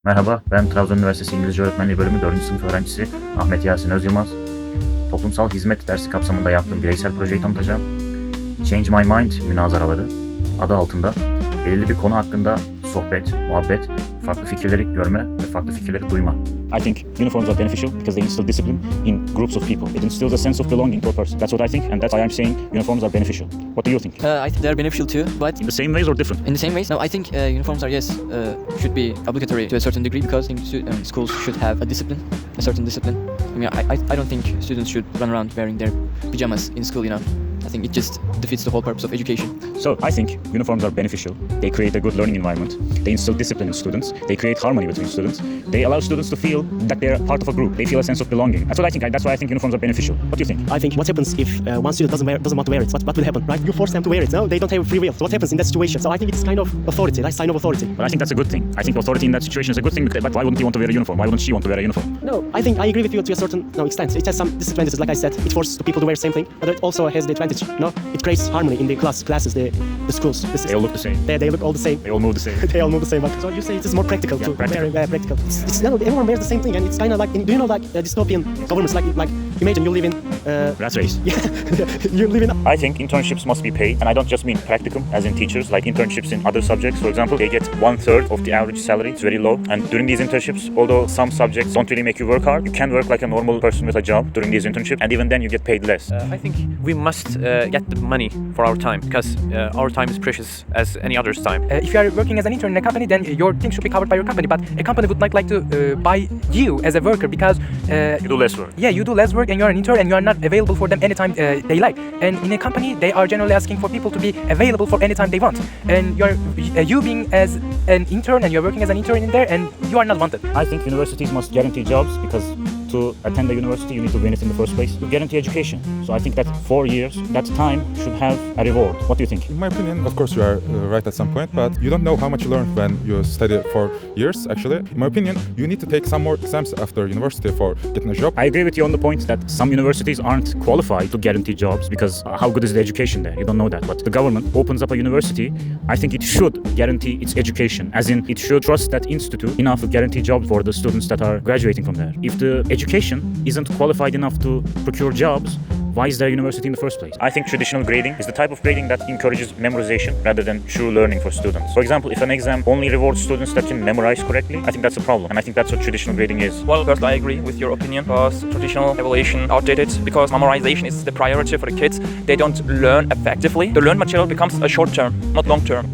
Merhaba, ben Trabzon Üniversitesi İngilizce Öğretmenliği Bölümü 4. sınıf öğrencisi Ahmet Yasin Özyılmaz. Toplumsal hizmet dersi kapsamında yaptığım bireysel projeyi tanıtacağım. Change My Mind Münazaraları adı altında belirli bir konu hakkında sohbet, muhabbet, farklı fikirleri görme ve farklı fikirleri duyma. I think uniforms are beneficial because they instill discipline in groups of people. It instills a sense of belonging to a person. That's what I think, and that's why I'm saying uniforms are beneficial. What do you think? I think they're beneficial too, but In the same ways or different? in the same ways. No, I think uniforms are should be obligatory to a certain degree because I think schools should have a certain discipline. I mean, I don't think students should run around wearing their pajamas in school. I think it just defeats the whole purpose of education. So, I think uniforms are beneficial. They create a good learning environment. They instill discipline in students. They create harmony between students. They allow students to feel that they're part of a group. They feel a sense of belonging. That's what I think. That's why I think uniforms are beneficial. What do you think? I think what happens if one student doesn't want to wear it? What will happen, right? You force them to wear it. No, they don't have free will. So what happens in that situation? So I think it's kind of authority, right? Sign of authority. But I think that's a good thing. I think authority in that situation is a good thing. But why wouldn't he want to wear a uniform? Why wouldn't she want to wear a uniform? No, I think I agree with you to a certain extent. It has some disadvantages, like I said. It forces the people to wear the same thing, but it also has the advantage. It creates harmony in the classes, the schools. They all look the same. They look all the same. They all move the same. They all move the same. So you say it is more practical to practical. wear practical. Everyone wears the same thing, and it's kind of like, do you know, like dystopian governments, like imagine you live in Rat race. you live in. I think internships must be paid, and I don't just mean practicum, as in teachers, like internships in other subjects. For example, they get 1/3 of the average salary. It's very low. And during these internships, although some subjects don't really make you work hard, you can work like a normal person with a job during these internships, and even then you get paid less. I think we must get the money for our time because our time is precious as any other's time. If you are working as an intern in a company, then your thing should be covered by your company. But a company would like to buy you as a worker because You do less work. you do less work and you're an intern and you are not available for them anytime they like. And in a company, they are generally asking for people to be available for any time they want. And you being as an intern and you're working as an intern in there and you are not wanted. I think universities must guarantee jobs because to attend a university, you need to win it in the first place. To guarantee education. So I think that 4 years, that time should have a reward. What do you think? In my opinion, of course you are right at some point, but you don't know how much you learn when you study for years, actually. In my opinion, you need to take some more exams after university for getting a job. I agree with you on the point that some universities aren't qualified to guarantee jobs because how good is the education there? You don't know that. But the government opens up a university, I think it should guarantee its education. As in, it should trust that institute enough to guarantee jobs for the students that are graduating from there. If the education isn't qualified enough to procure jobs, why is there a university in the first place? I think traditional grading is the type of grading that encourages memorization rather than true learning for students. For example, if an exam only rewards students that can memorize correctly, I think that's a problem. And I think that's what traditional grading is. Well, first I agree with your opinion because traditional evaluation outdated because memorization is the priority for the kids. They don't learn effectively. The learned material becomes a short term, not long term.